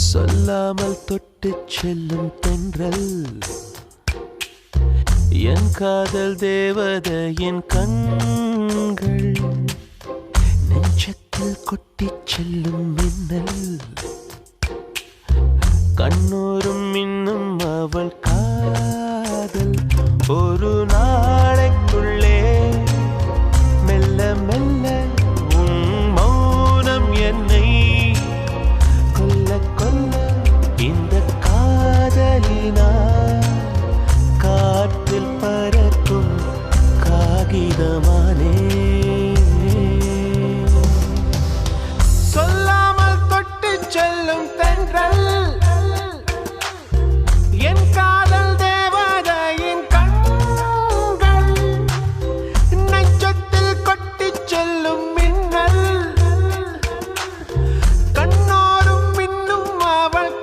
சொல்லாமல் தொட்டுச் செல்லும் தென்றல் என் காதல் தேவதையின் கண்கள் நெஞ்சத்தில் கொட்டிச் செல்லும் மின்னல் கண்ணோரும் இன்னும் அவள் காதல் ஒரு நாளைக்குள்ளே மெல்ல மெல்ல உன் மௌனம் என்னை கொல்ல கொல்ல இந்த காதலினால் காற்றில் பறக்கும் காகிதமானே சொல்லாமல் தொட்டுச் செல்லும் தென்றல் என் காதல் தேவதையின் கண்கள் நெஞ்சத்தில் கொட்டிச் செல்லும் மின்னல் கண்ணோரும் இன்னும் அவள்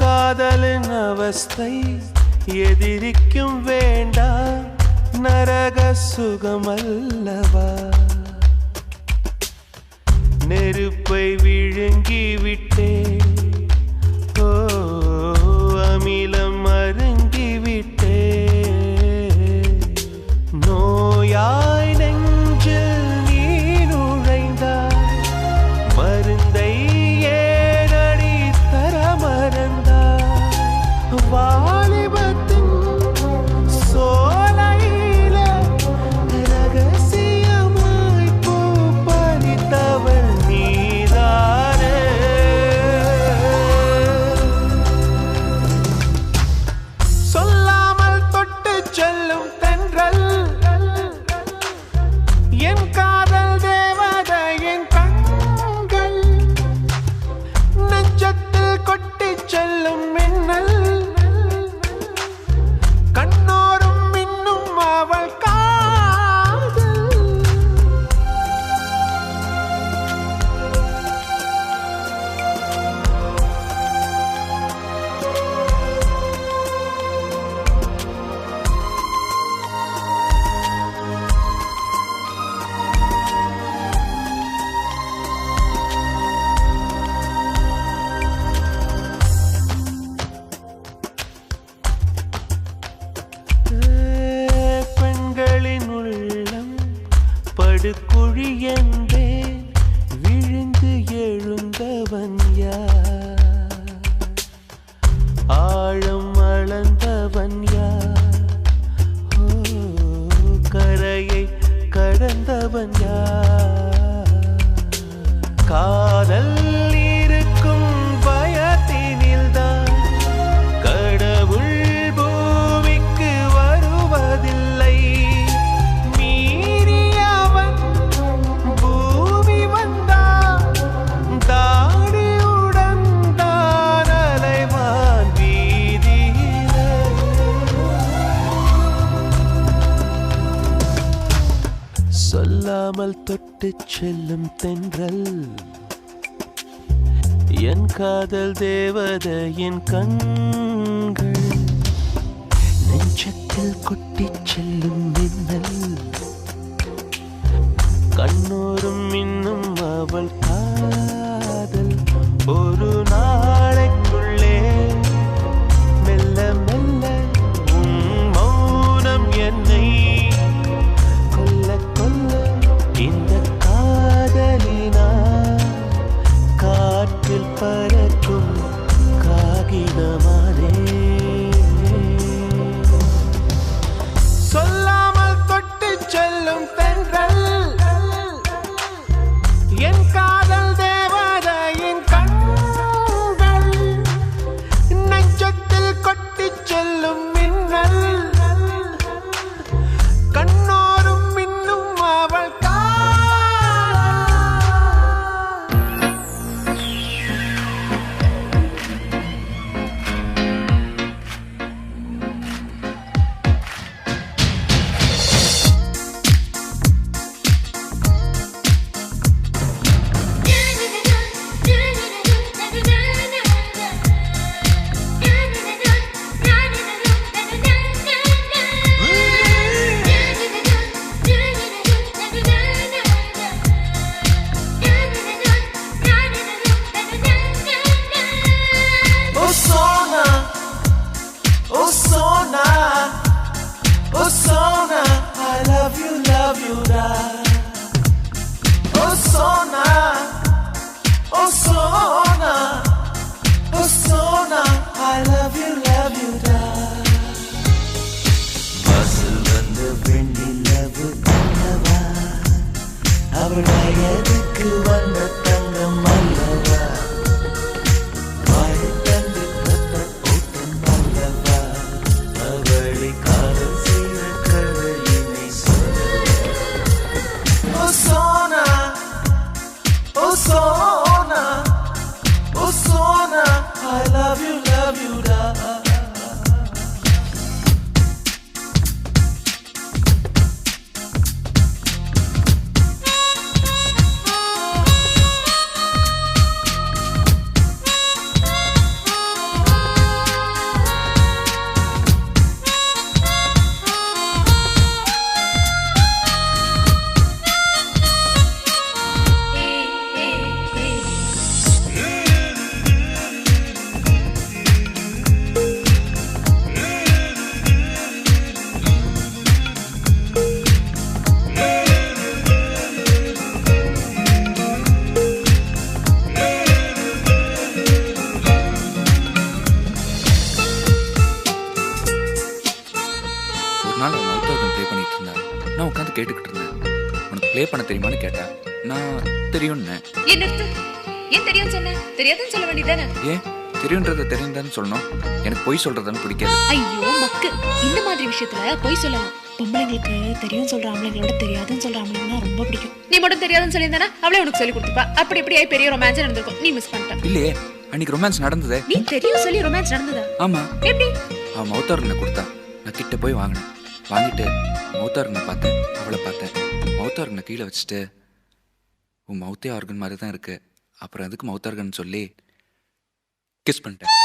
காதலின் அவஸ்தை எதிரிக்கும் வேண்டாம் நரக சுகமல்லவா நெருப்பை விழுங்கி விட்டே ஓ அமிலம் அருங்கி விட்டே நோயாய் நெஞ்சில் நீ நுழைந்தாய் மருந்தை வாலிபத்தின் சோலையில ரகசியமாய் பூ பறித்தவள் நீதானே சொல்லாமல் தொட்டுச் செல்லும் தென்றல் என் காதல் தேவதையின் கண்கள் நெஞ்சத்தில் கொட்டிச் செல்லும் மின்னல் கண்ணோரும் இன்னும் அவள் காதல் படுகுழி என்றே விழுந்து எழுந்தவன் யார் ஆழம் அளந்தவன் யார் ஓ கரையை கடந்தவன் யார் காதல் இருக்கும் பயத்தினில்தான் கடவுள் பூமிக்கு வருவதில்லை சொல்லாமல் தொட்டுச் செல்லும் தென்றல் என் காதல் தேவதையின் கண்கள் நெஞ்சத்தில் கொட்டிச் செல்லும் மின்னல் கண்ணோரும் இன்னும் அவள் காதல் ஒரு நாளைக்குள்ளே மெல்ல மெல்ல உன் மௌனம் என்னை இந்த காதலினால் காற்றில் பறக்கும் காகிதமானே சொல்லாமல் தொட்டுச் செல்லும் தென்றல் என் காதல் தேவதையின் கண்கள் வயதுக்கு வந்த தங்கம் அல்லவா, வாய்த்தந்து தத்த ஓட்டம் அல்லவா, அவளை காதல் செய்த கதையினை சொல்லவா. ஓ சோனா, ஓ சோனா, ஓ Sona, I love you da. நாள் அவன் அவுத்தார்கன் ப்ளே பண்ணிட்டு இருந்தான். நான் உட்காந்து கேட்டுக்கிட்டு இருந்தேன். உனக்கு ப்ளே பண்ண தெரியுமான்னு கேட்டேன். நான் தெரியும்னு. ஏன் நிறுத்து? ஏன் தெரியும் சொன்ன? தெரியாதுன்னு சொல்ல வேண்டியதானே? ஏன் தெரியுன்றத தெரியுதான்னு சொல்லணும். எனக்கு பொய் சொல்றதுன்னு பிடிக்காது. ஐயோ மக்கு, இந்த மாதிரி விஷயத்துல பொய் சொல்லலாம். பொம்பளைங்களுக்கு தெரியும் சொல்ற ஆம்பளைங்களோட தெரியாதுன்னு சொல்ற ஆம்பளைங்கன்னா ரொம்ப பிடிக்கும். நீ மட்டும் தெரியாதுன்னு சொல்லியிருந்தானா அவளே உனக்கு சொல்லி கொடுத்துப்பா. அப்படி இப்படி பெரிய ரொமான்ஸ் நடந்திருக்கும், நீ மிஸ் பண்ணிட்ட. இல்லையே, அன்னைக்கு ரொமான்ஸ் நடந்ததே. நீ தெரியும் சொல்லி ரொமான்ஸ் நடந்ததா? ஆமா. எப்படி? அவன் மவுத்தார்கனை கொடுத்தா. நான் கிட்ட போய் வாங்கினேன். வாங்கிட்டு மவுத்தார்கனை பார்த்தேன், அவளை பார்த்தேன். மவுத்தார்கனை கீழே வச்சுட்டு, உன் மவுத்தே ஆர்கன் மாதிரி தான் இருக்கு, அப்புறம் அதுக்கு மவுத்தார்கன் சொல்லி கிஸ் பண்ணிட்டேன்.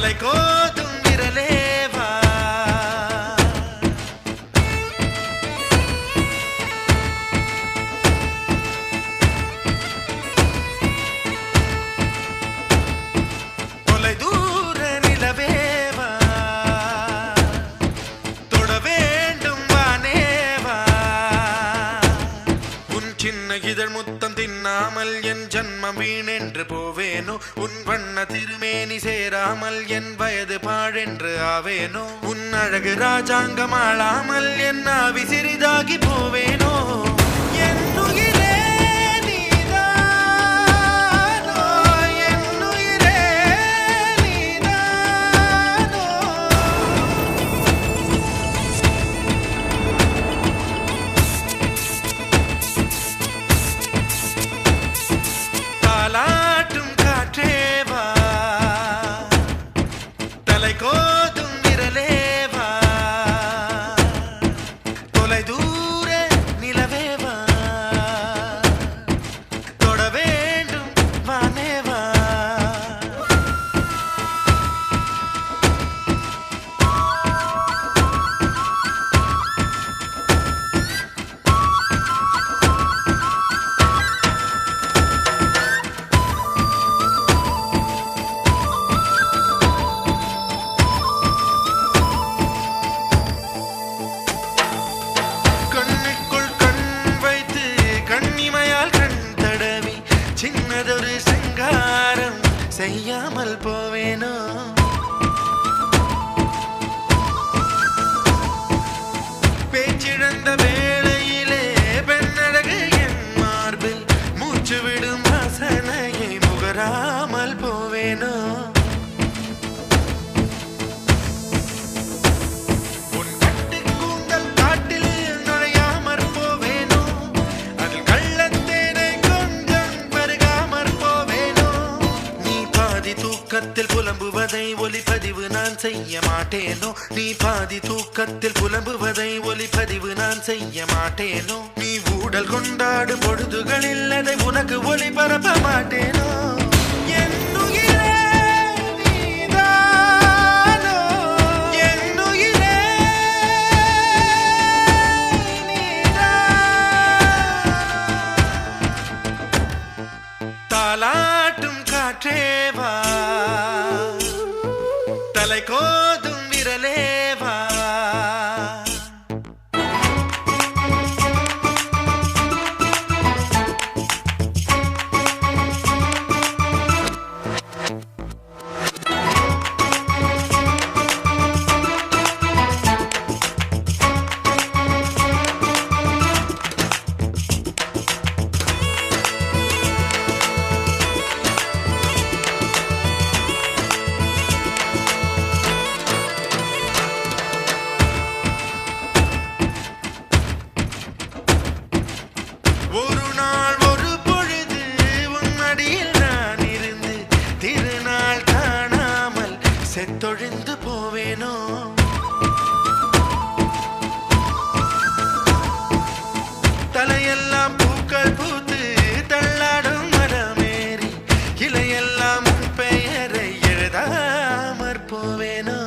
தலை கோதும் விரலேவா தொலை தூர நிலவேவா தொட வேண்டும் வானேவா உன் சின்ன இதழ் முத்தம் தின்னாமல் என் ஜன்மம் வீணென்று போவேனோ உன் வண்ண திருமேனி சேராமல் என் வயது பாழென்று ஆவேனோ உன் அழகு ராஜாங்கம் ஆளாமல் என் ஆவி சிறிதாகி போவேனோ என் உயிரே நீதானோ என் உயிரே நீதானோ தாலாட்டும் காற்றேவா தலை கோதும் விரலேவா தொலை தூர நிலவேவா தொட வேண்டும் வானேவா கண்ணுக்குள் கண் வைத்து கண்ணிமையால் கண் தடவி சின்னதொரு சங்காரம் செய்யாமல் போவேனோ பேச்சிழந்த வேளையிலே பெண்ணழகு என் மார்பில் மூச்சு விடும் வாசனையை முகராமல் போவேனோ உன் கட்டு கூந்தல் காட்டில் நுழையாமற் போவேனோ அதில் கள்ளத்தேனை கொஞ்சம் பருகாமற் போவேனோ நீ பாதி தூக்கத்தில் புலம்புவதை ஒலிப்பதிவு நான் செய்ய மாட்டேனோ நீ பாதி தூக்கத்தில் புலம்புவதை ஒலிப்பதிவு நான் செய்ய மாட்டேனோ நீ ஊடல் கொண்டாடும் பொழுதுகளில் அதை உனக்கு ஒளிபரப்ப மாட்டேனோ என் உயிரே நீதானோ என் உயிரே தாலாட்டும் காற்றேவா தலை கோதும் விரலேவா ஒரு நாள் ஒரு பொழுது உன் அடியில் நான் இருந்து திருநாள் காணாமல் செத்தொழிந்து போவேனோ தலையெல்லாம் பூக்கள் பூத்து தள்ளாடும் மரமேறி இலையெல்லாம் உன் பெயரை எழுதாமற் போவேனோ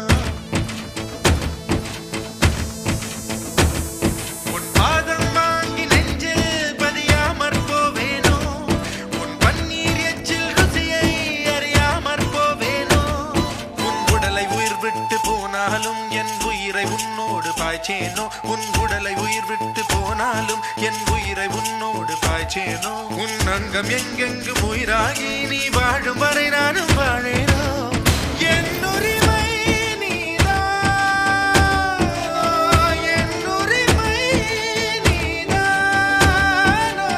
உன் பாதம் வாங்கி நெஞ்சில் பதியாமற் போவேனோ உன் பன்னீர் எச்சில் ருசியை அறியாமற் போவேனோ உன் உடலை உயிர் விட்டு போனாலும் என் உயிரை உன்னோடு பாய்ச்சேனோ உன் உடலை உயிர் விட்டு போனாலும் என் உயிரை உன்னோடு பாய்ச்சேனோ உன் அங்கம் எங்கெங்கு உயிராகி நீ வாழும் வரை நானும் வாழேனோ என் உரிமை நீதானோ என் உரிமை நீதானோ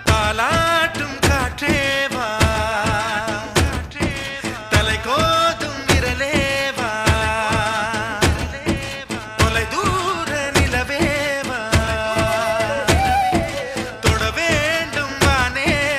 தாலாட்டும் காற்றேவா தலை கோதும் விரலேவா தொலை தூர நிலவேவா தொட வேண்டும் வானேவா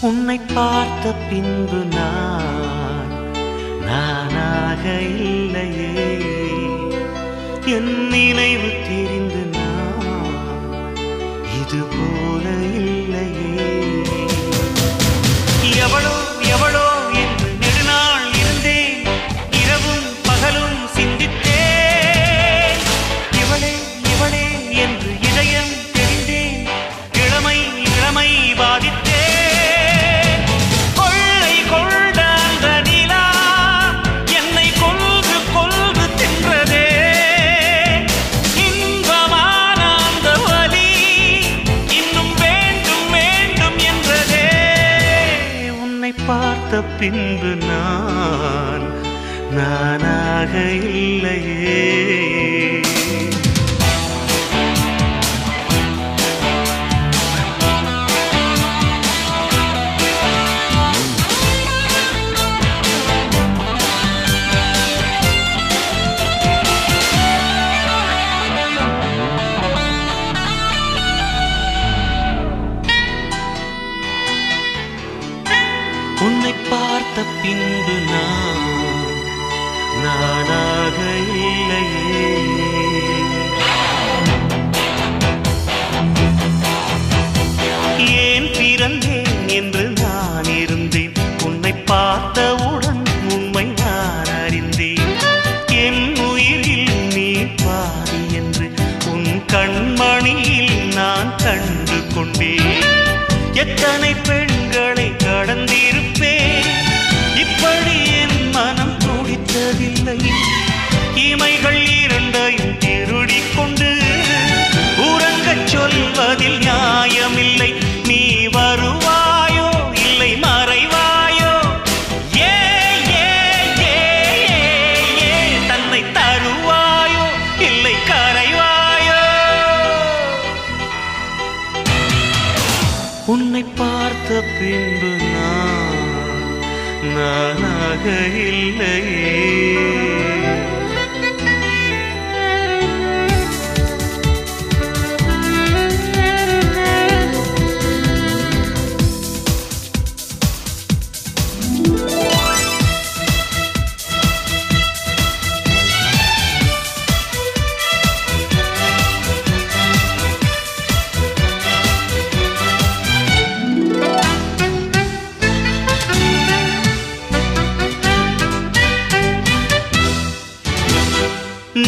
உன்னை பார்த்த பின்பு நானாக இல்லையே, என் நினைவு தெரிந்து இது போல இல்லையே. எவளோ எவளோ என்று நெடுநாள் இருந்தேன், இரவும் பகலும் சிந்தித்தேன். இவளே இவளே என்று இதயம் தெரிந்தேன், இளமை இளமை பாதித்தேன். கொள்ளை கொண்ட அந்த நிலா என்னை கொல்கு கொல்கு தின்றதே. இன்பமான அந்த வலி இன்னும் வேண்டும் வேண்டும் என்றதே. உன்னை பார்த்த பின்பு நானாக இல்லையே. உன்னை பார்த்த பின்பு நானாக இல்லையே. ஏன் பிறந்தேன் என்று நான் இருந்தேன், உன்னை பார்த்தவுடன் உண்மை நான் அறிந்தேன். என் உயிரில் நீ பாதி என்று உன் கண்மணியில் நான் கண்டு கொண்டேன். எத்தனை பெண்களை கடந்திருப்பேன், இப்படி என் மனம் துடித்ததில்லை. இமைகள் இரண்டையும் திருடிக் கொண்டு உறங்கச் சொல்வதில் நியாயமில்லை. நீ வருவாயோ இல்லை மறைவாயோ, ஏ ஏ ஏ ஏ தன்னை தருவாயோ இல்லை கரைவாயோ. உன்னை பார்த்த பின்பு நானாக இல்லையே.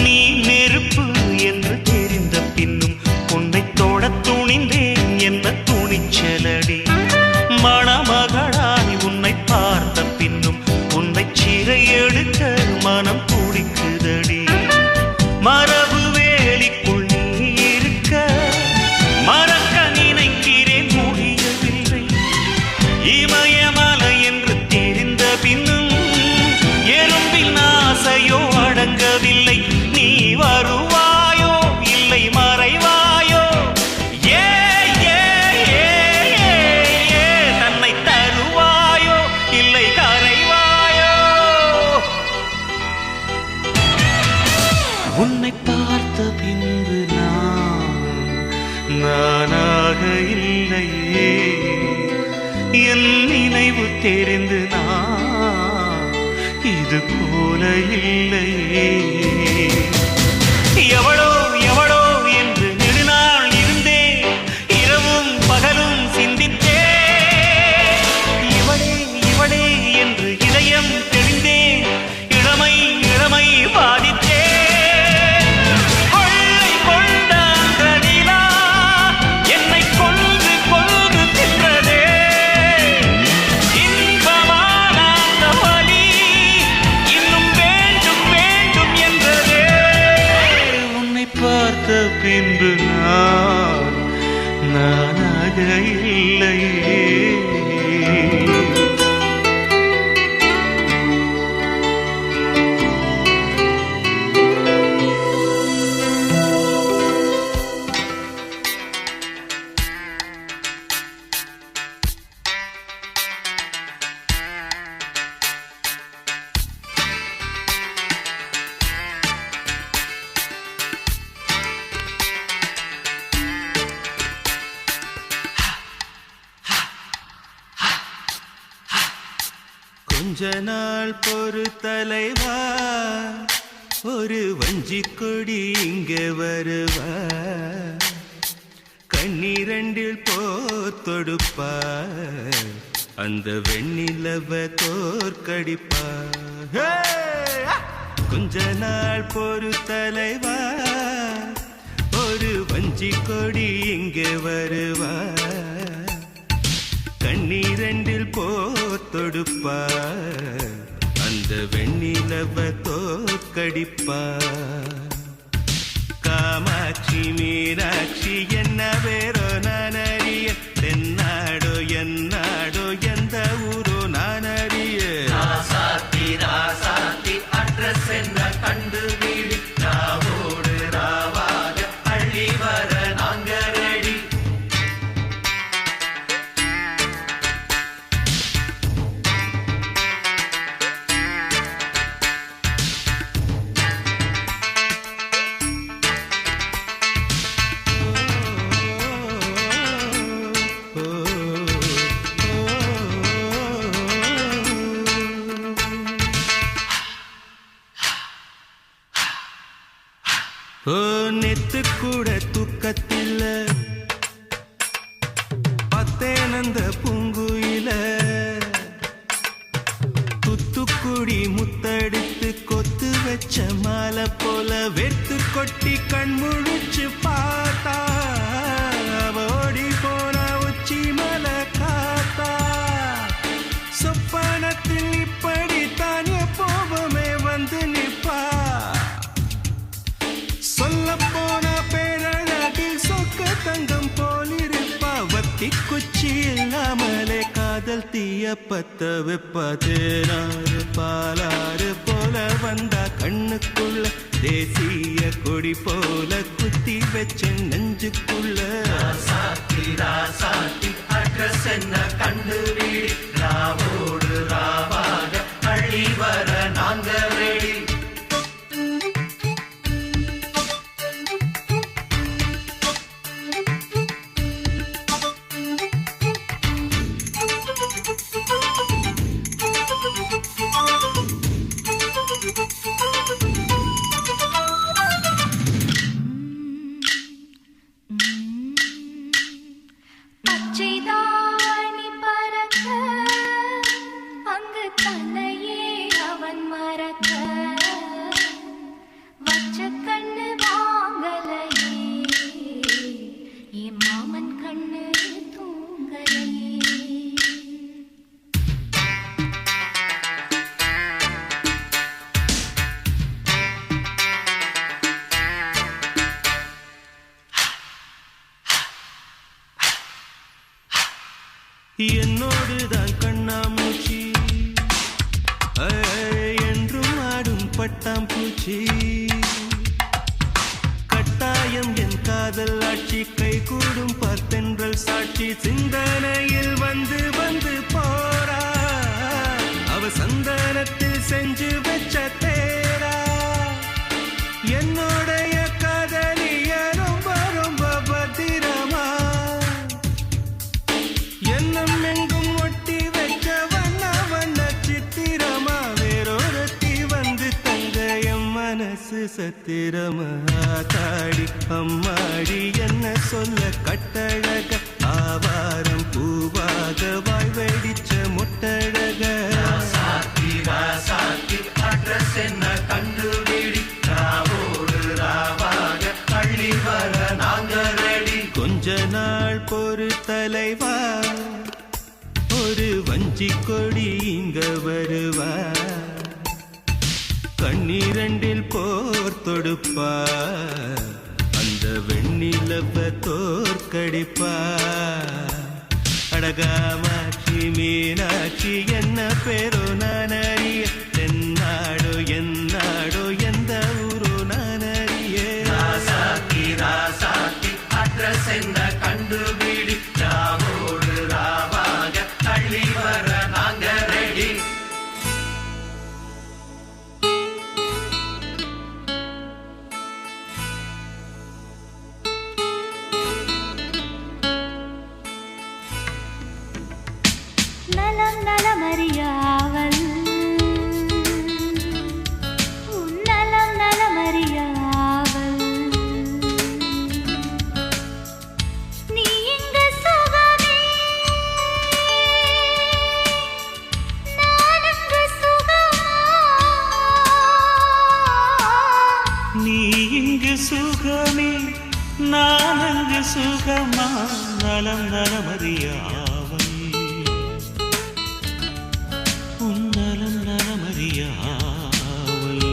நீ நெருப்பு என்று தெரிந்த பின்னும் உன்னை தொட துணிந்தேன் என்ன துணிச்சலடி. மணமகளாய் உன்னை பார்த்த பின்னும் உன்னை சிறை எடுக்க மனம் துடிக்குதடி. மரபு வேலிக்குள் நீ இருக்க மறக்க நினைக்கிறேன், முடியவில்லை. இமயமலை என்று தெரிந்த பின்னும் எறும்பின் ஆசையோ அடங்கவில்லை. நீ வருவாயோ இல்லை மறைவாயோ, ஏ ஏ ஏ ஏ தன்னை தருவாயோ இல்லை கரைவாயோ. உன்னை பார்த்த பின்பு நானாக இல்லையே. என் நினைவு தெரிந்து இது போல இல்லையே. எவளோ எவளோ என்று நெடுநாள் இருந்தேன், இரவும் பகலும் சிந்தித்தேன். இவளே இவளே என்று இதயம் தெரிந்தேன், இளமை இளமை பாதித்தேன். கொள்ளை கொண்ட அந்த நிலா என்னை கொல்கு கொல்கு தின்றதே. இன்பமான அந்த வலி இன்னும் வேண்டும் வேண்டும் என்றதே. கொஞ்ச நாள் பொறு தலைவா, ஒரு வஞ்சி கொடி இங்க வருவா, கண்ணீரண்டில் போத்தொடுப்பா, அந்த வெண்ணிலவ தோற்கடிப்பா. கொஞ்ச நாள் பொறு தலைவா, ஒரு வஞ்சி கொடி இங்க வருவா, கண்ணீரண்டில் போத்தொடுப்பா, அந்த வெண்ணிலவ தோற்கடிப்பா. காமாட்சி மீனாட்சி என்ன பேரோ நான் அறிய, தென்னாடோ என்னாடோ எந்த ஊரோ நான் அறிய. ராசாத்தி ராசாத்தி அட்ரஸ் என்ன கண்டு வீடு, ராவோடு ராவாக அள்ளி வர நாங்க ரெடி. நெத்து கூட தூக்கத்தில்ல பத்தேனந்த பூங்குயில, துத்துக்குடி முத்தடித்து கொத்து வச்ச மாலை போல வெத்து கொட்டி கண் முழிச்சு பார்த்தா, ஓடி போன உச்சி மலை காத்தா. சொப்பனத்தில் இப்படித்தான் எப்போவுமே வந்து நிப்பா, சொல்ல போன பேரழகில் சொக்க தங்கம் போலிருப்பா. வத்தி குச்சி இல்லாமலே காதல் தீய பத்த வெப்பா. தேனாறு பாலாறு போல வந்தா கண்ணுக்குள்ள, தேசிய கொடி போல குத்தி வச்ச நெஞ்சுக்குள்ள. ராசாத்தி ராசாத்தி அட்ரஸ் என்ன கண்டு வீடு, ராவோடு ராவாக அள்ளி வர நாங்க ரெடி. பச்சைதாணி பறக்க அங்கு தன்னையே அவன் மறக்க, வச்ச கண்ணு வாங்கலையே என் மாமன் கண்ணு தூங்கலையே. என்னோடுதான் கண்ணாமூச்சி என்றும் ஆடும் பட்டாம்பூச்சி, கட்டாயம் என் காதல் ஆட்சி கை கூடும் பார்த்தென்றல் சாட்சி. சிந்தனையில் வந்து வந்து போறா, அவ சந்தனத்தில் செஞ்சு வச்ச தேரா. என்னுடைய காதலிய ரொம்ப ரொம்ப பத்திரமா, எண்ணம் எங்கும் ஒட்டி வச்ச வண்ண வண்ண சித்திரமா. வேறொருத்தி வந்து தங்க என் மனசு சத்திரமா. தாடி அம்மாடி என்ன சொல்ல கட்டழக, ஆவாரம் பூவாக வாய் வெடிச்ச முட்டழக. ராசாத்தி ராசாத்தி அட்ரஸ் என்ன கண்டு வீடி, ராவோடு ராவாக அள்ளி வர நாங்க ரெடி. கொஞ்ச நாள் பொறு தலைவா, ஒரு வஞ்சி கொடி இங்க வருவா, கண்ணீரண்டில் போர் தொடுப்பா, அந்த வெண்ணிலவ தோற்கடிப்பா. அடகாமாட்சி மீனாட்சி என்ன பேரோ நான் அறிய, தென்னாடோ என்னாடோ எந்த ஊரோ நான் அறிய. ராசாத்தி ராசாத்தி அட்ரஸ் என்ன கண்டு வீடு, ராவோடு ராவாக அள்ளி வர நாங்க ரெடி. நலம் நலமறியாவல் நலமறிய ஆவல் உன் நலம் நலமறிய ஆவல்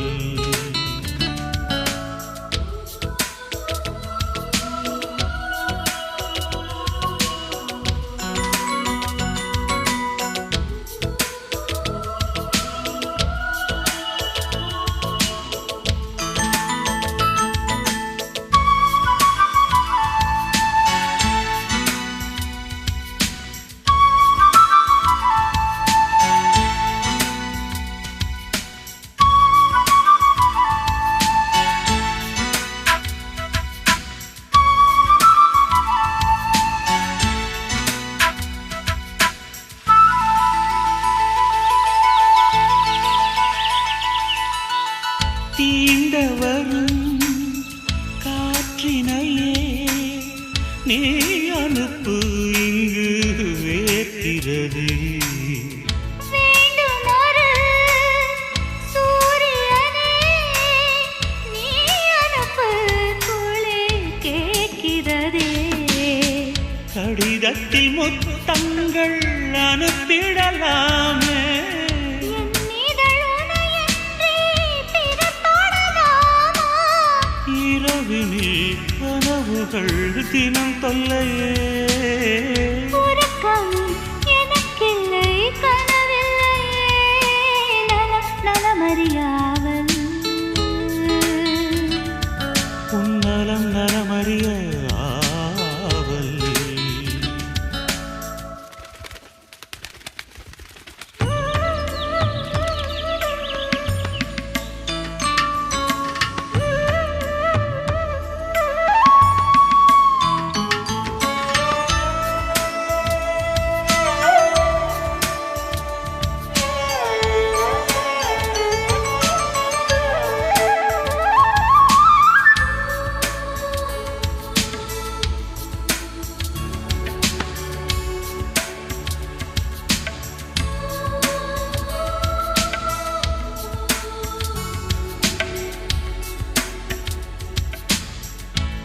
தீண்ட வரும் காற்றினையே நீ அனுப்பு இங்கு வேர்க்கிறது வேண்டுமொரு சூரியனே நீ அனுப்பு குளிர் கேட்கிறதே கடிதத்தில் முத்தங்கள் அனுப்பிடலாமே இரவினில் கனவுகள் தினம் தொல்லையே உறக்கம் எனக்கில்லை கனவில்லையே நலம் நலமறியாவல் உன் நலம் நலமறிய ஆவல்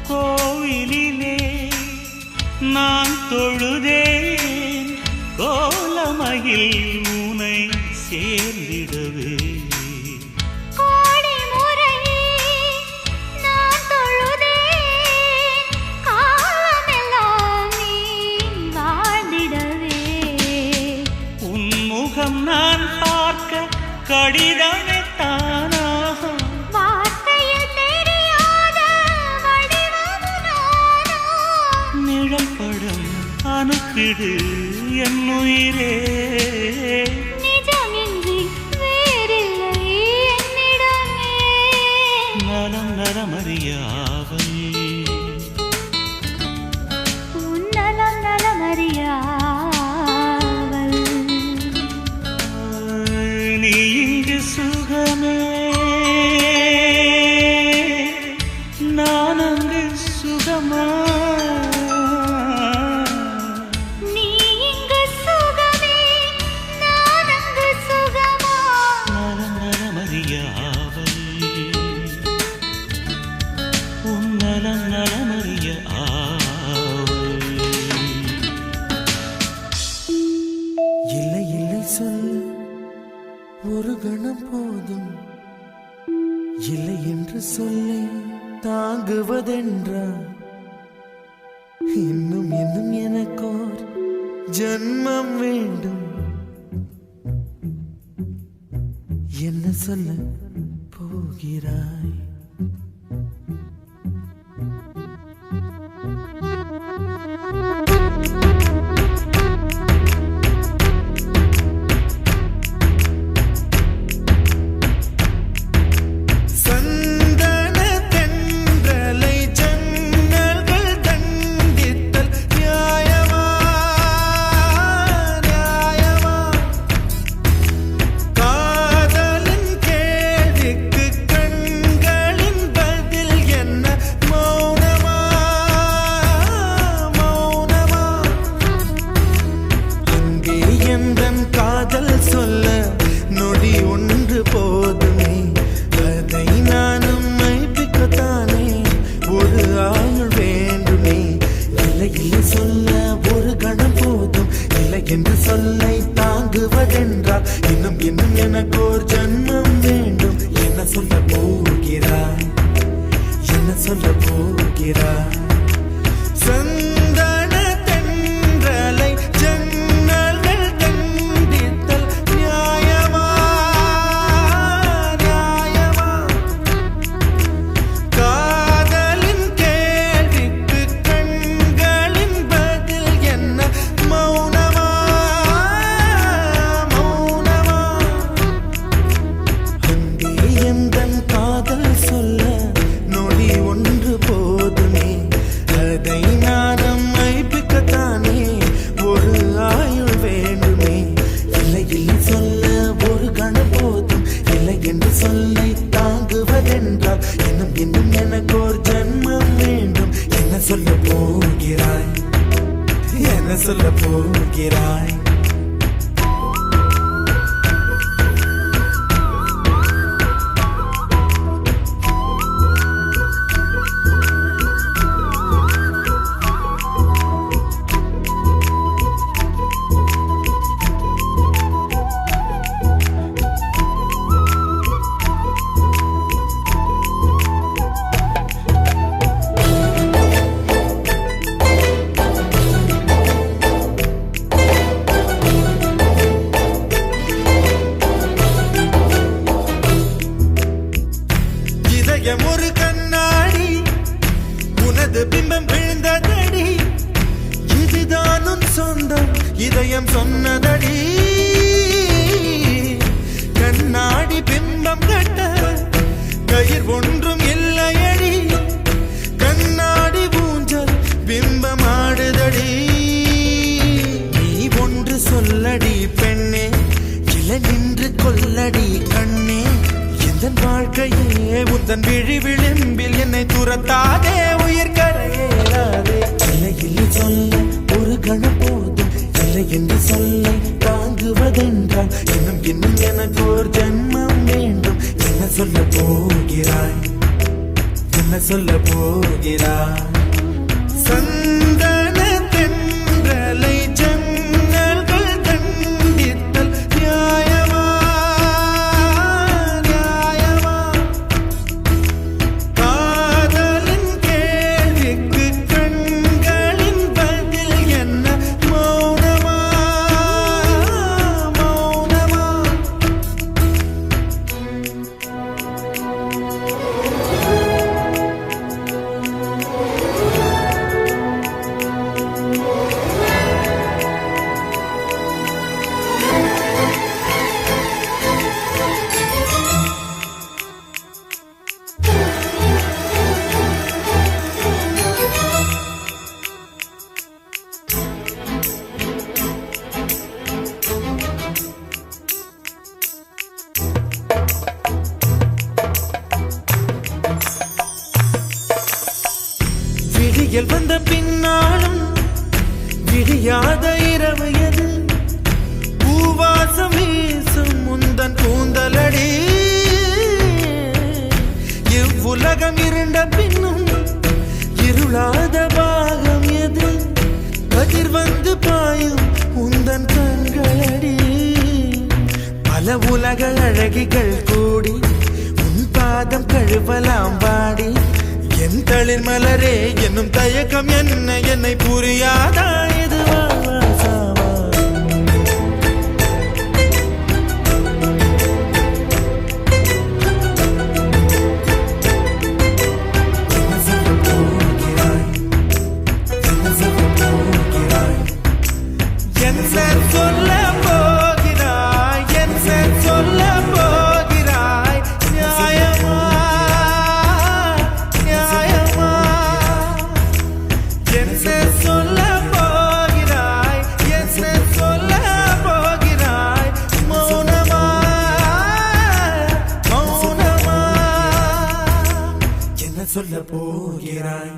கோவிலிலே நான் தொழுதேன் கோலமயில் உனை சேர்ந்திடவே கோடி முறை நான் தொழுதேன் காலமெல்லாம் நீ வாழ்ந்திடவே உன் முகம் நான் பார்க்க கடிதமே தானாக வார்த்தையில் தெரியாத வடிவமு நானா நிழல் படம் அனுப்பிடு என் உயிரே நிஜமின்றி வேறில்லை என்னிடமே நலம் நலமறிய ஆவல் உன் நலம் நலமறியாவல் நீ இங்கு சுகமே நான் அங்கு சுகமா நீ இங்கு சுகமே நான் அங்கு சுகமா நலம் நலமறிய ஆவல் உன் நலம் நலமறிய ஆவல் இல்லை இல்லை சொல்ல ஒரு கணம் போதும் இல்லை என்று சொல்லை தாங்குவதென்றா இன்னும் இன்னும் எனக்கோர் ஜன்மம் வேண்டும் என்ன சொல்ல போகிறாய் சந்தன தென்றலை ஜன்னல்கள் தண்டித்தல் நியாயமா நியாயமா காதலின் கேள்விக்கு கண்கள் இல்லை என்று சொல்லை தாங்குவதென்றால் இன்னும் இன்னும் எனக்கு ஒரு ஜன்மம் வேண்டும். என்ன சொல்ல போகிறாய், என்ன சொல்ல போகிறாய்? சந்தன தென்றலை ஜன்னல்கள் கண்டித்தல் நியாயமா, நியாயமா? காதலின் கேள்விக்கு கண்களின் பதில் என்ன? மௌனமா, மௌனமா? அன்பே எந்தன் காதல் சொல்ல நொடி ஒன்று போதுமே, அதை நானும் மைப்பிக்கத்தானே ஒரு ஆயுள் வேண்டுமே. இல்லை இல்லை சொல்ல ஒரு கணம் போதும், இல்லை என்று சொல்லை தாங்குவதென்றால் இன்னும் இன்னும் எனக்கு ஒரு ஜன்மம் வேண்டும். என்ன சொல்ல போகிறாய், என்ன சொல்ல போகிறாய்? இதயம் ஒரு கண்ணாடி, உனது பிம்பம் விழுந்ததடி, இதுதான் உன் சொந்தம் இதயம் சொன்னதடி. கண்ணாடி பிம்பம் கட்ட கயிர் ஒன்றும் இல்லையடி, கண்ணாடி ஊஞ்சல் பிம்பம் ஆடுதடி. நீ ஒன்று சொல்லடி பெண்ணே, இலை நின்று கொல்லடி கண்ணே. எந்தன் வாழ்க்கையே உந்தன் விழி விளிம்பில் என்னை துரத்தாதே, உயிர் கரையேறாதே. இல்லை இல்லை சொல்ல ஒரு கணம் போதும், இல்லை என்று சொல்லை தாங்குவதென்றால் இன்னும் இன்னும் எனக்கு ஒரு ஜன்மம் வேண்டும். என்ன சொல்ல போகிறாய், என்ன சொல்ல போகிறாய்? சந்தன தென்றலை ஜன்னல்கள் கண்டித்தல் நியாயமா, நியாயமா? காதலின் கேள்விக்கு கண்களின் பதில் என்ன? மௌனமா, மௌனமா? விடியல் வந்த பின்னாலும் விடியாத இரவு எது? பூவாசம் வீசும் முந்தன் கூந்தலடி. இவ்வுலகம் இருண்ட பின்னும் இருளாத பாகம் எது? கதிர் வந்து பாயும் உந்தன் கண்களடி. பல உலக அழகிகள் கூடி உன் பாதம் கழுவலாம் வாடி. என் தளிர் மலரே என்னும் தயக்கம் என்ன, என்னை புரியாதா? இது வாசாவா? என்ன சொல்ல போகிறாய், என்ன சொல்ல போகிறாய்? என்ன சொல்ல போகிறாய், என்ன சொல்ல போகிறாய்? நியாயமா, நியாயமா? என்ன சொல்ல போகிறாய், என்ன சொல்ல போகிறாய்? மௌனமா, மௌனமா? என்ன சொல்ல போகிறாய்?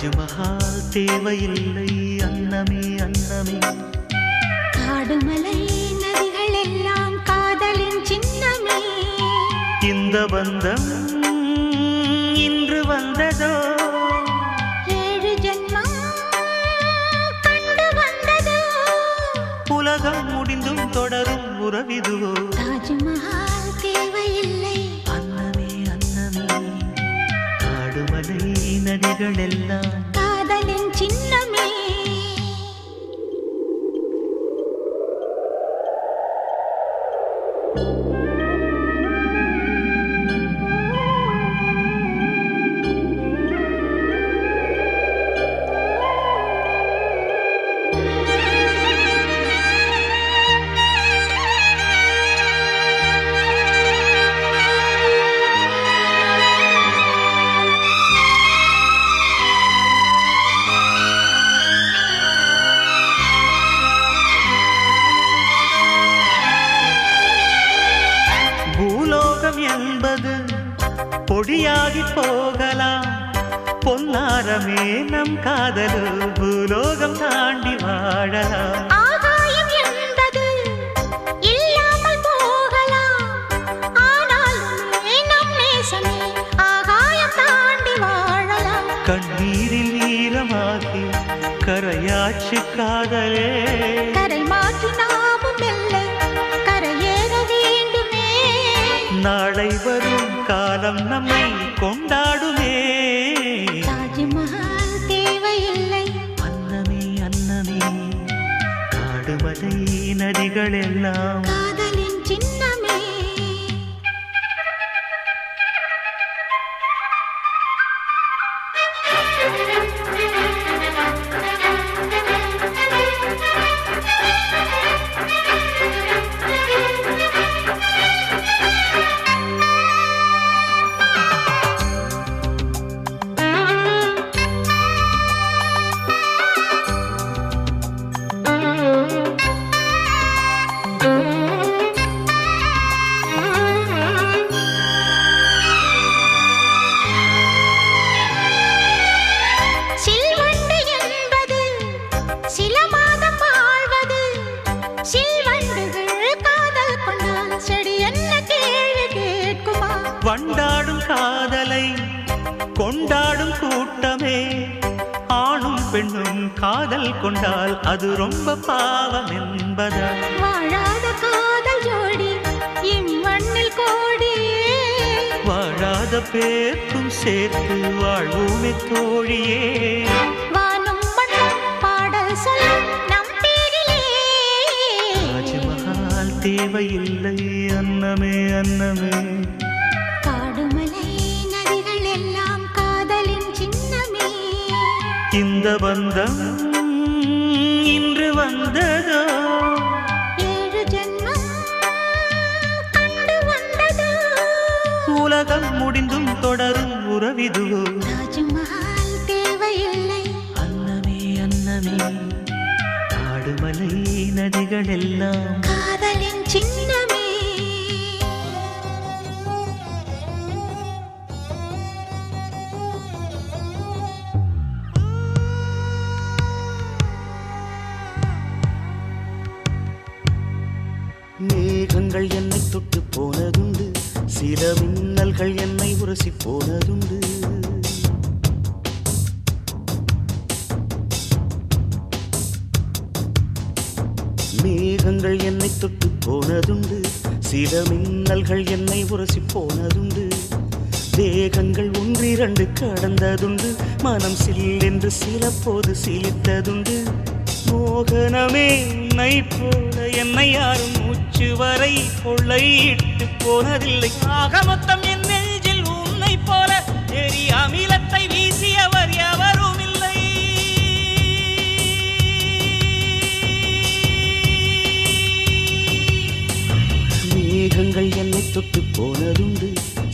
தாஜ்மஹால் தேவையில்லை அன்னமே அன்னமே. காடுமலை நதிகள் எல்லாம் காதலின் சின்னமே. இந்த பந்தம் இன்று வந்ததோ, 7 ஜென்மம் கண்டு வந்ததோ. உலகம் முடிந்தும் தொடரும் உறவிதுவோ. தாஜ்மஹால் தேவையில்லை அன்னமே அன்னமே. காடுமலை நதிகள் எல்லாம் காதலின் சின்னமே. என்பது பொடியாகி போகலாம், பொன்னாரமே நம் காதலு பூலோகம் தாண்டி வாழலாம். ஆகாயம் என்பது இல்லாமல் போகலாம், ஆனாலுமே நம் நேசமே ஆகாயம் தாண்டி வாழலாம். கண்ணீரில் ஈரமாகி கரையாச்சு காதலே, கரை மாற்றி நாமும் மெல்ல கரையேற வேண்டுமே. நாளை வரும் காலம் நம்மை கொண்டாடுமே. தாஜ்மஹால் தேவையில்லை அன்னமே அன்னமே. காடுமலை நதிகள் எல்லாம் காதலின் சின்னமே. வண்டாடும் காதலை கொண்டாடும் கூட்டமே, ஆணும் பெண்ணும் காதல் கொண்டால் அது ரொம்ப பாவம் என்பதா? வாழாத காதல் ஜோடி இம்மண்ணில் கோடியே, வாழாத பேர்க்கும் சேர்த்து வாழ்வுமே தோழியே. வானும் மண்ணும் பாடல் சொல்லும் நம் பேரிலே. தாஜ்மஹால் தேவையில்லை அன்னமே அன்னமே. காடுமலை நதிகள் எல்லாம் காதலின் சின்னமே. இந்த பந்தம் இன்று வந்ததோ, 7 ஜென்மம் கண்டு வந்ததோ. உலகம் முடிந்தும் தொடரும் உறவிதுவோ. தாஜ்மஹால் தேவையில்லை அன்னமே அன்னமே. காடுமலை நதிகள் எல்லாம் காதலின் சின்னமே. மேகங்கள் என்னை தொட்டு போனதுண்டு, சில மின்னல்கள் என்னை உரசி போனதுண்டு. மேகங்கள் என்னை தொட்டு போனதுண்டு, சில மின்னல்கள் என்னை உரசி போனதுண்டு. தேகங்கள் 1-2 கடந்ததுண்டு, மனம் சில்லென்று சில போது சிலித்ததுண்டு. மோகனமே உன்னை போல என்னை யாரும் மூச்சு வரை கொள்ளையிட்டு போனதில்லை. ஆக மொத்தம் என் நெஞ்சில் உன்னை போல எரி அமிலத்தை வீசியவர் எவரும் இல்லை. மேகங்கள் என்னை தொட்டு போனதுண்டு,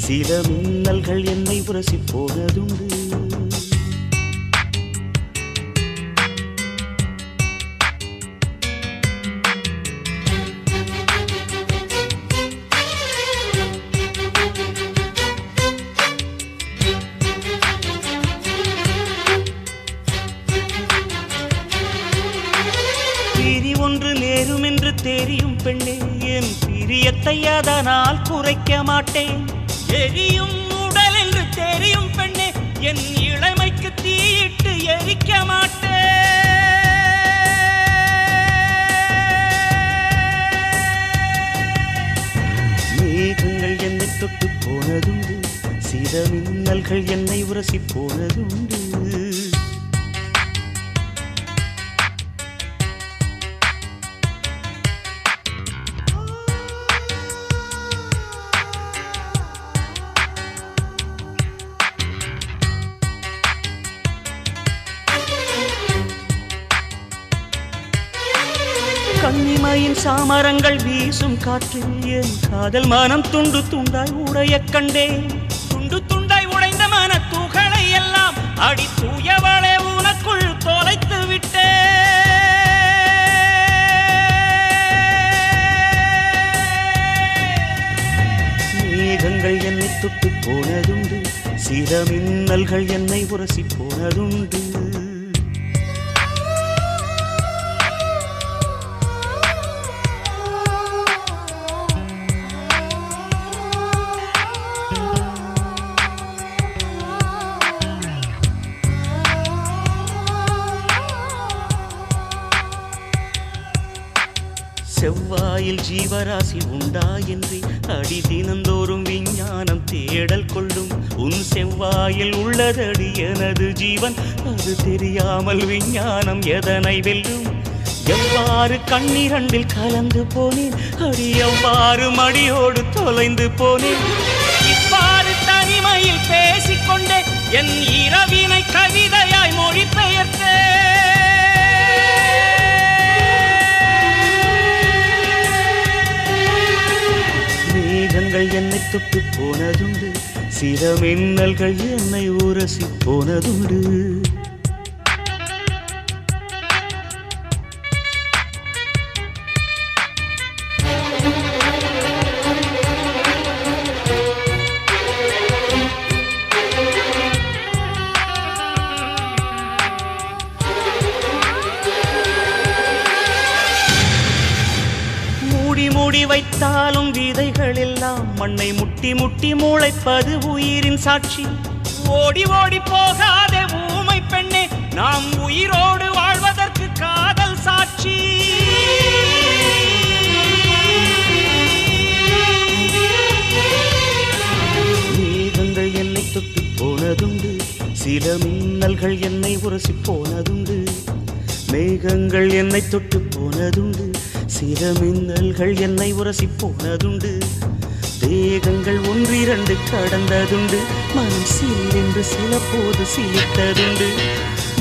சில மின்னல்கள் என்னை உரசி போனதுண்டு. தெரியும் பெண்ணே, என் பிரியத்தை அதனால் குறைக்க மாட்டேன். எரியும் உடல் என்று தெரியும் பெண்ணே, என் இளமைக்கு தீயிட்டு எரிக்க மாட்டேன். மேகங்கள் என்னை தொட்டு போனதுண்டு, சில மின்னல்கள் என்னை உரசி போனதுண்டு. கண்ணிமையின் சாமரங்கள் வீசும் காற்றில் என் காதல் மனம் துண்டு துண்டாய் உடைய கண்டேன். துண்டு துண்டாய் உடைந்த மன துகளை எல்லாம் அடி தூயவளே உனக்குள் தொலைத்து விட்டேன். மேகங்கள் என்னை தொட்டு போனதுண்டு, சில மின்னல்கள் என்னை உரசி போனதுண்டு. செவ்வாயில் ஜீவராசி உண்டா என்று அடி தினந்தோறும் விஞ்ஞானம் தேடல் கொள்ளும். உன் செவ்வாயில் உள்ளதடி எனது ஜீவன், அது தெரியாமல் விஞ்ஞானம் எதனை வெல்லும். எவ்வாறு கண்ணிரண்டில் கலந்து போனேன் அடி, எவ்வாறு மடியோடு தொலைந்து போனேன். இவ்வாறு தனிமையில் பேசிக்கொண்டே என் இரவினை கவிதையாய் மொழிபெயர்த்தேன். மேகங்கள் என்னை தொட்டு போனதுண்டு, சில மின்னல்கள் என்னை உரசி போனதுண்டு. மூடி வைத்தாலும் விதைகள் எல்லாம் மண்ணை முட்டி முட்டி முளைப்பது உயிரின் சாட்சி. ஓடி ஓடி போகாதே ஊமை பெண்ணே, நாம் உயிரோடு வாழ்வதற்கு காதல் சாட்சி. மேகங்கள் என்னை தொட்டு போனதுண்டு, சில மின்னல்கள் என்னை உரசி போனதுண்டு. மேகங்கள் என்னை தொட்டு போனதுண்டு, சில மின்னல்கள் என்னை உரசி போனதுண்டு. தேகங்கள் ஒன்றிரண்டு கடந்ததுண்டு, மனம் சில்லென்று சில போது சிலித்ததுண்டு.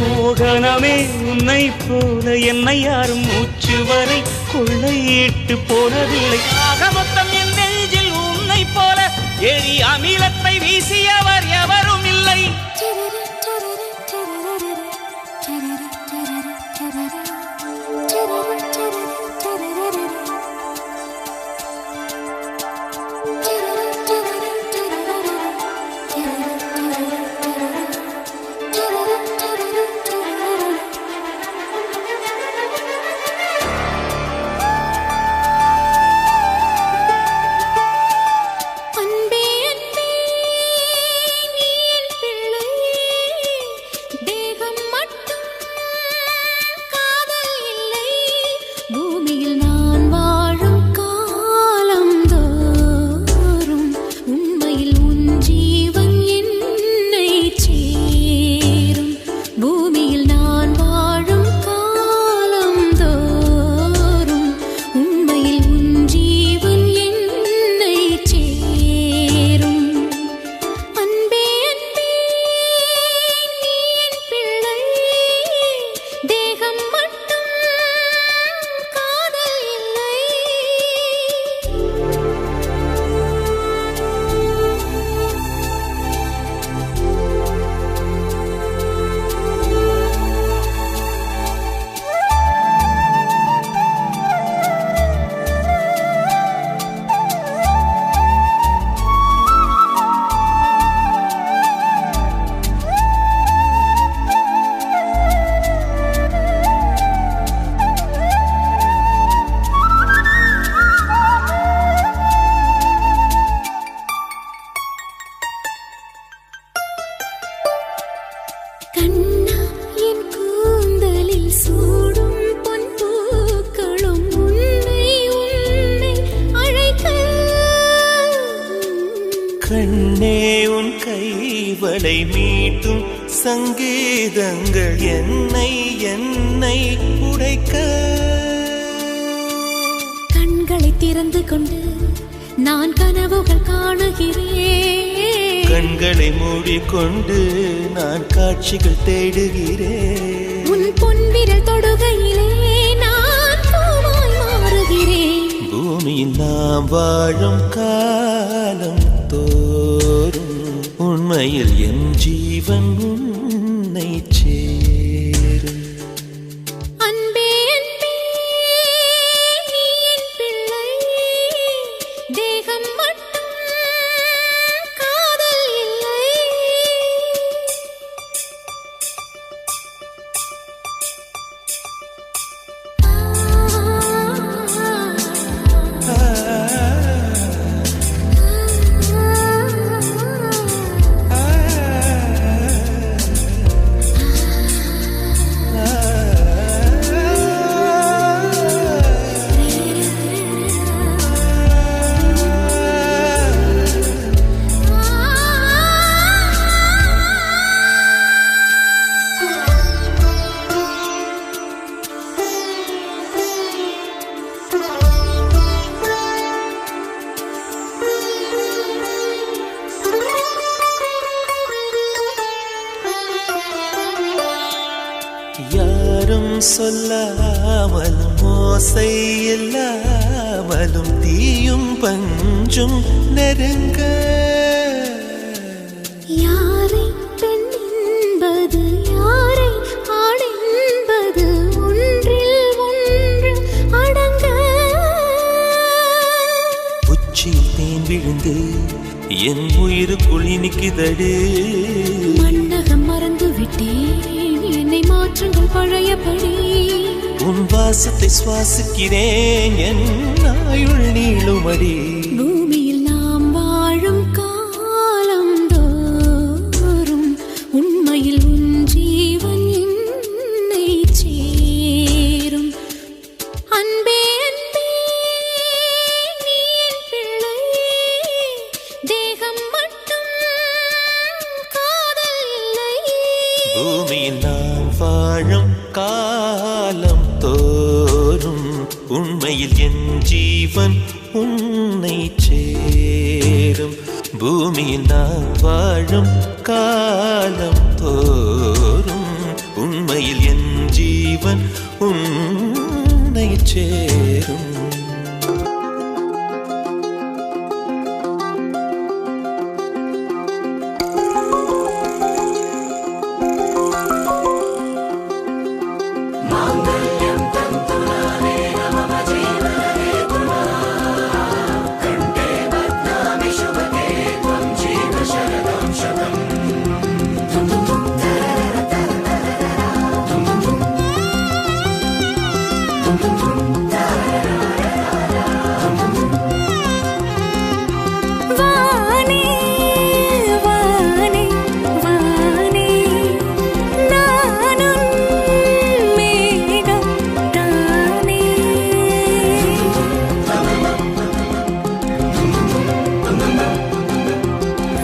மோகனமே உன்னை போல என்னை யாரும் மூச்சு வரை கொள்ளையிட்டு போனதில்லை. ஆக மொத்தம் என் நெஞ்சில் உன்னை போல எரி அமிலத்தை வீசியவர் எவரும் இல்லை. அன்பே அன்பே நீ என் பிள்ளை, கண்ணே உன் கைவளை மீட்டும் சங்கீதங்கள் என்னை என்னை உடைக்க. கண்களை திறந்து கொண்டு நான் கனவுகள் காணுகிறேன். கண்களை மூடிக்கொண்டு நான் காட்சிகள் தேடுகிறேன். உன் பொன்விரல் தொடுகையிலே நான் பூவாய் மாறுகிறேன். பூமியில் நாம் வாழும் காலம் தோறும் உண்மையில் என் ஜீவன் உன்னை சேரும். அன்பே அன்பே நீ என் பிள்ளை, தேகம் மட்டும் காதல் இல்லை. யாரும் சொல்லாமலும் ஓசை இல்லாமலும் தீயும் பஞ்சும் நெருங்க. யாரை பெண் என்பது யாரை ஆண் என்பது ஒன்றில் ஒன்று அடங்க. உச்சியில் தேன் விழுந்து என் உயிருக்குள் இனிக்குதடு. மன்னகம் மறந்து விட்டேன், என்னை மாற்றுங்கள் பழையபடி. உன் வாசத்தை சுவாசிக்கிறேன், என் ஆயுள் நீளுமடி. பூமியில் நாம் வாழும் காலம் தோறும் உண்மையில் உன் ஜீவன் என்னை சேரும். அன்பே அன்பே நீ என் பிள்ளை, தேகம் மட்டும் காதல் இல்லை. பூமியில் நாம் வாழும் காலம் தோறும் உண்மையில் என் ஜீவன் உன்னை சேரும். பூமியில் நாம் வாழும் காலம் தோறும் உண்மையில் என் ஜீவன் உன்னை சேரும். வானே வானே வானே நானும் மேகம் தானே.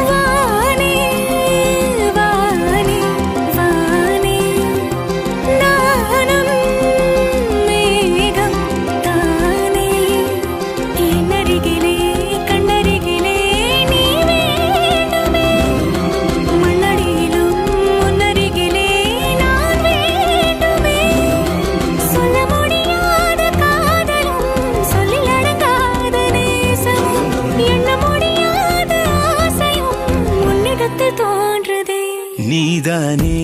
வானே வானே வானே நானும் மேகம் தானே. என்னருகிலே கண்ணருகிலே நீ வேண்டுமே, மண்ணடியிலும் உன்னருகிலே நான் வேண்டுமே. சொல்ல முடியாத காதலும் சொல்லில் அடங்காத நேசமும் எண்ண முடியாத ஆசையும் உன்னிடத்தில் தோன்றுதே. நீதானே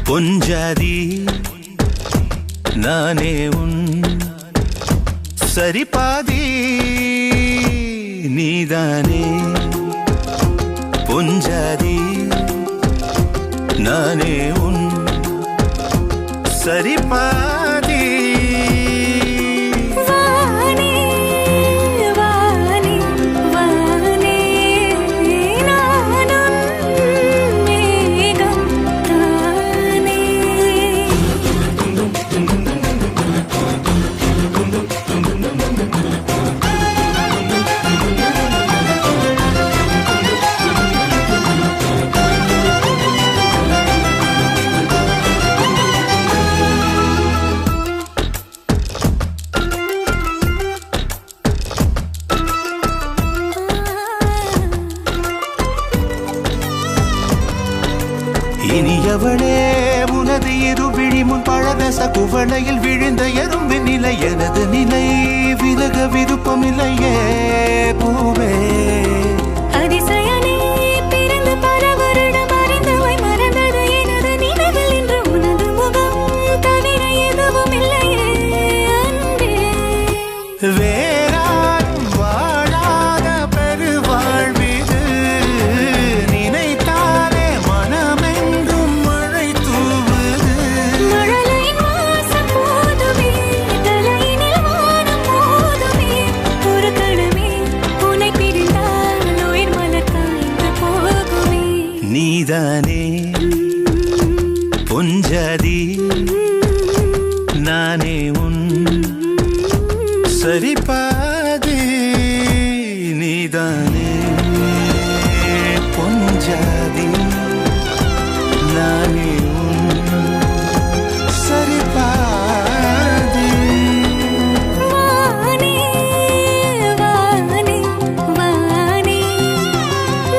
பொஞ்சாதி, நானே உன் சரிபாதி. நீதானே பொஞ்சாதி, நானே உன் சரிபாதி. வானே வானே வானே நானும் மேகம் தானே. இனியவளே உனது இரு விழி முன் பழரச குவளையில் விழுந்த எறும்பின் நிலை எனது நிலை விலக விருப்பமில்லையே பூவே அதிசயனே பிறந்து பல வருடம் அறிந்தவை மறந்தது எனது நினைவில் இன்று உனது முகம் தவிர எதுவும் இல்லையே அன்பே வேறாரும் வாழாத பெருவாழ்விது நினைத்தாலே மனமெங்கும் மழை தூவுது மழலையின் வாசம் போதுமே தலையினில் வானம் போதுமே ஒரு கணமே உன்னை பிரிந்தால் உயிர் மலர் காய்ந்து போகுமே நீதானே பொஞ்சாதி நானே உன் சரிபாதி நீதானே பொஞ்சாதி நானே உன் சரிபாதி வானே வானே வானே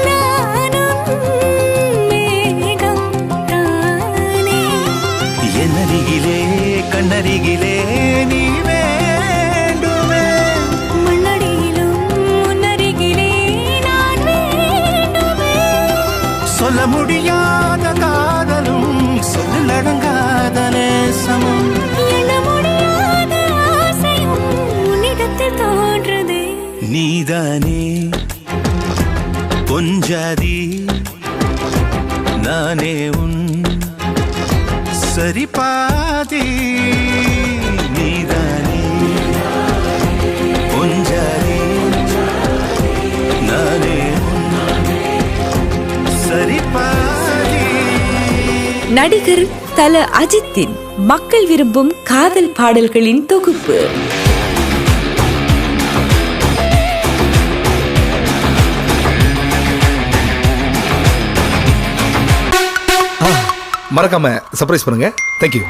நானும் மேகம் தானே என்னருகிலே கண்ணருகிலே நீ வேண்டுமே மண்ணடியிலும் முன்னருகிலே நான் வேண்டுமே சொல்ல முடியாத காதலும் சொல்லடங்காத நேசமும் எண்ண முடியாத ஆசையும் உன்னிடத்தில் தோன்றுதே நீதானே பொஞ்சாதி நானே உன் சரிபாதி நீதானே பொஞ்சாதி நானே உன் சரிபாதி நடிகர் தல அஜித்தின் மக்கள் விரும்பும் காதல் பாடல்களின் தொகுப்பு. மறக்காம சர்ப்ரைஸ் பண்ணுங்க. தேங்க்யூ.